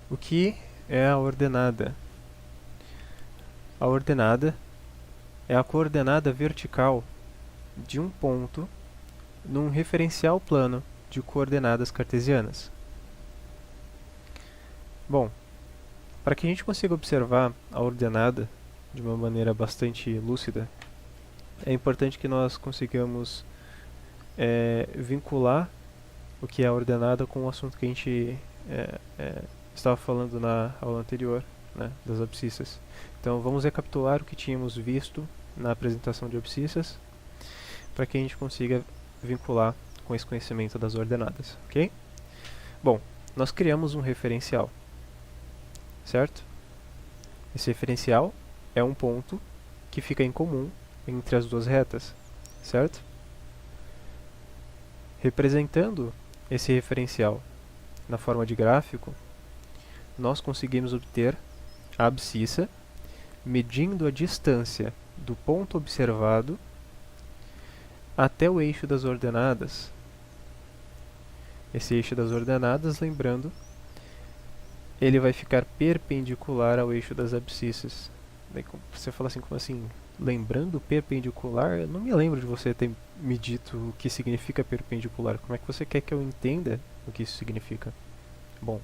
O que é a ordenada? A ordenada é a coordenada vertical de um ponto num referencial plano de coordenadas cartesianas. Bom, para que a gente consiga observar a ordenada de uma maneira bastante lúcida, é importante que nós consigamos vincular o que é a ordenada com o assunto que a gente estava falando na aula anterior, né, das abscissas. Então vamos recapitular o que tínhamos visto na apresentação de abscissas, para que a gente consiga vincular com esse conhecimento das ordenadas, ok? Bom, nós criamos um referencial, certo? Esse referencial é um ponto que fica em comum entre as duas retas, certo? Representando esse referencial na forma de gráfico, nós conseguimos obter a abscissa medindo a distância do ponto observado até o eixo das ordenadas. Esse eixo das ordenadas, lembrando, ele vai ficar perpendicular ao eixo das abscissas. Daí você fala assim, como assim? Lembrando perpendicular? Eu não me lembro de você ter me dito o que significa perpendicular. Como é que você quer que eu entenda o que isso significa? Bom,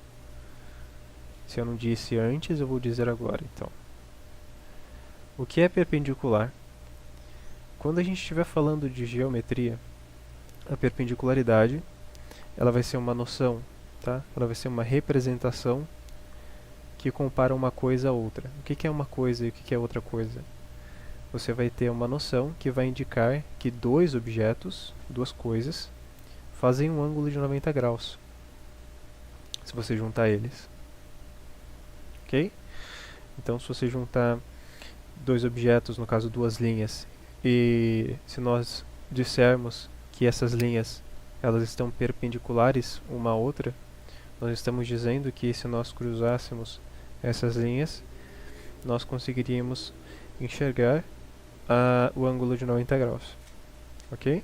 se eu não disse antes, eu vou dizer agora, então. O que é perpendicular? Quando a gente estiver falando de geometria, a perpendicularidade, ela vai ser uma noção, tá? Ela vai ser uma representação que compara uma coisa a outra. O que é uma coisa e o que é outra coisa? Você vai ter uma noção que vai indicar que dois objetos, duas coisas, fazem um ângulo de 90 graus, se você juntar eles. Ok? Então, se você juntar dois objetos, no caso duas linhas, e se nós dissermos que essas linhas elas estão perpendiculares uma à outra, nós estamos dizendo que se nós cruzássemos essas linhas, nós conseguiríamos enxergar o ângulo de 90 graus. Ok?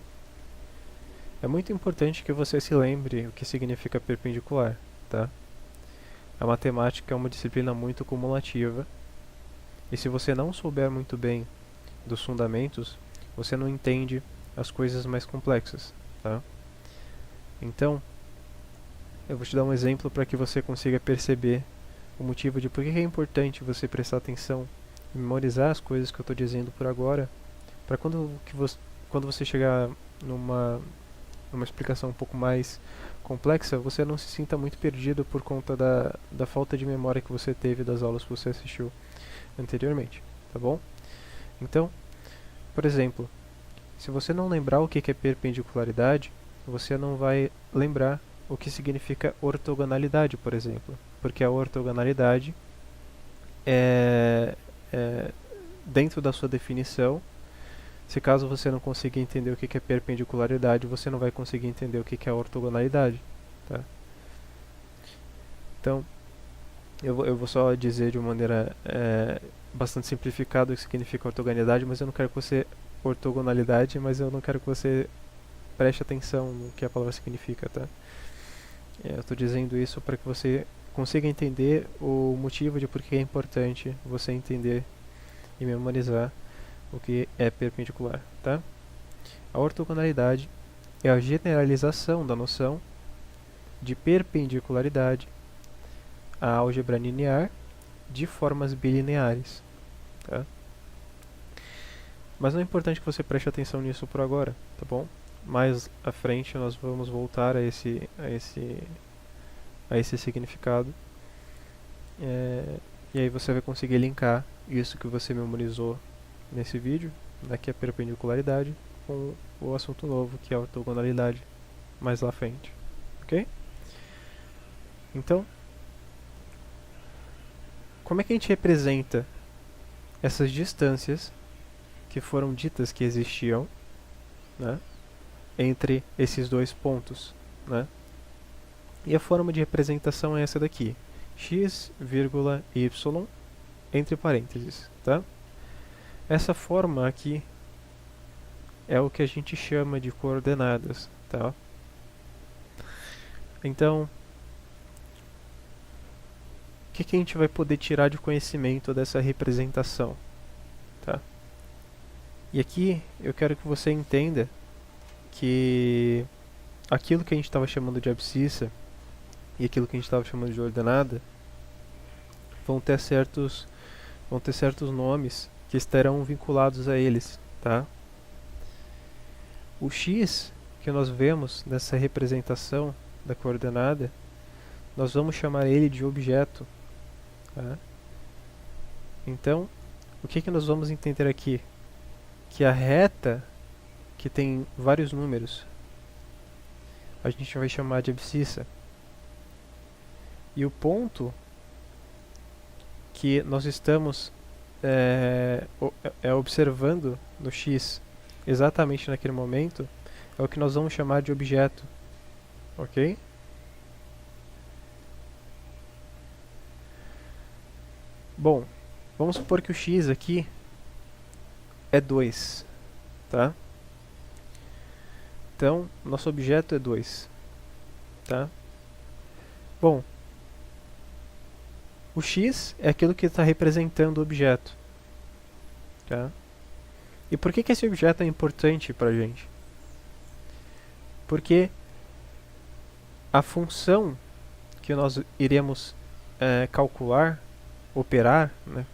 É muito importante que você se lembre o que significa perpendicular, tá? A matemática é uma disciplina muito cumulativa, e se você não souber muito bem dos fundamentos, você não entende as coisas mais complexas, tá? Então, eu vou te dar um exemplo para que você consiga perceber o motivo de por que é importante você prestar atenção e memorizar as coisas que eu estou dizendo por agora, para quando você chegar numa explicação um pouco mais complexa, você não se sinta muito perdido por conta da falta de memória que você teve das aulas que você assistiu anteriormente, tá bom? Então, por exemplo, se você não lembrar o que é perpendicularidade, você não vai lembrar o que significa ortogonalidade, por exemplo, porque a ortogonalidade é dentro da sua definição. Se caso você não conseguir entender o que é perpendicularidade, você não vai conseguir entender o que é ortogonalidade, tá? Então, eu vou só dizer de uma maneira bastante simplificada o que significa ortogonalidade, mas eu não quero que você ortogonalidade, mas eu não quero que você preste atenção no que a palavra significa, tá? Eu estou dizendo isso para que você consiga entender o motivo de por que é importante você entender e memorizar o que é perpendicular, tá? A ortogonalidade é a generalização da noção de perpendicularidade à álgebra linear de formas bilineares, tá? Mas não é importante que você preste atenção nisso por agora, tá bom? Mais à frente nós vamos voltar a esse significado, e aí você vai conseguir linkar isso que você memorizou nesse vídeo, que é a perpendicularidade, com o assunto novo, que é a ortogonalidade, mais lá à frente, ok? Então, como é que a gente representa essas distâncias que foram ditas que existiam, né, entre esses dois pontos, né? E a forma de representação é essa daqui, x, y, entre parênteses, tá? Essa forma aqui é o que a gente chama de coordenadas, tá? Então, que a gente vai poder tirar de conhecimento dessa representação? Tá? E aqui eu quero que você entenda que aquilo que a gente estava chamando de abscissa e aquilo que a gente estava chamando de ordenada vão ter certos nomes que estarão vinculados a eles, tá? O x que nós vemos nessa representação da coordenada, nós vamos chamar ele de objeto, tá? Então, o que nós vamos entender aqui? Que a reta que tem vários números, a gente vai chamar de abscissa. E o ponto que nós estamos observando no x exatamente naquele momento é o que nós vamos chamar de objeto, ok? Bom, vamos supor que o x aqui é 2, tá? Então, nosso objeto é 2, tá? Bom, o x é aquilo que está representando o objeto, tá? E por que esse objeto é importante para a gente? Porque a função que nós iremos calcular, operar, né?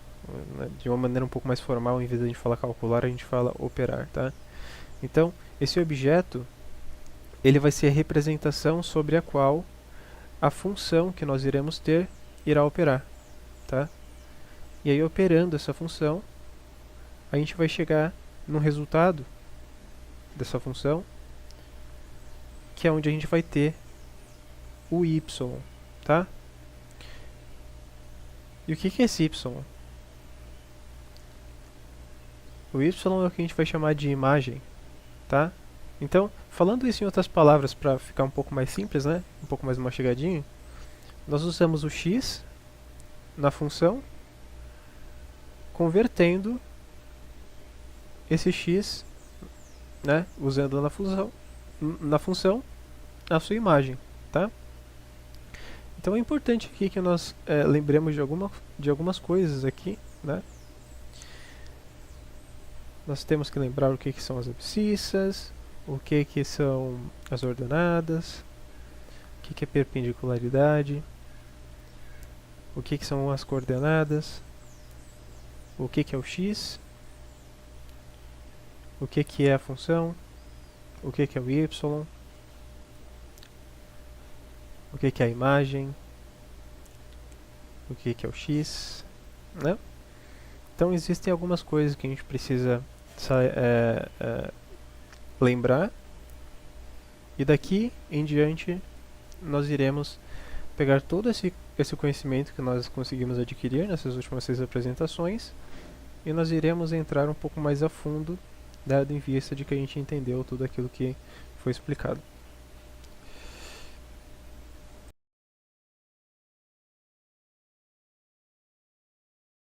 De uma maneira um pouco mais formal, em vez de a gente falar calcular, a gente fala operar, tá? Então, esse objeto, ele vai ser a representação sobre a qual a função que nós iremos ter irá operar, tá? E aí, operando essa função, a gente vai chegar no resultado dessa função, que é onde a gente vai ter o y, tá? E o que é esse y? O y é o que a gente vai chamar de imagem, tá? Então, falando isso em outras palavras para ficar um pouco mais simples, né? Um pouco mais mastigadinho, nós usamos o x na função, convertendo esse x, né? Usando na função a sua imagem, tá? Então é importante aqui que nós lembremos de algumas coisas aqui, né? Nós temos que lembrar o que são as abscissas, o que são as ordenadas, o que é perpendicularidade, o que são as coordenadas, o que é o x, o que é a função, o que é o y, o que é a imagem, o que é o x, né? Então existem algumas coisas que a gente precisa lembrar, e daqui em diante nós iremos pegar todo esse conhecimento que nós conseguimos adquirir nessas últimas 6 apresentações e nós iremos entrar um pouco mais a fundo, dado em vista de que a gente entendeu tudo aquilo que foi explicado.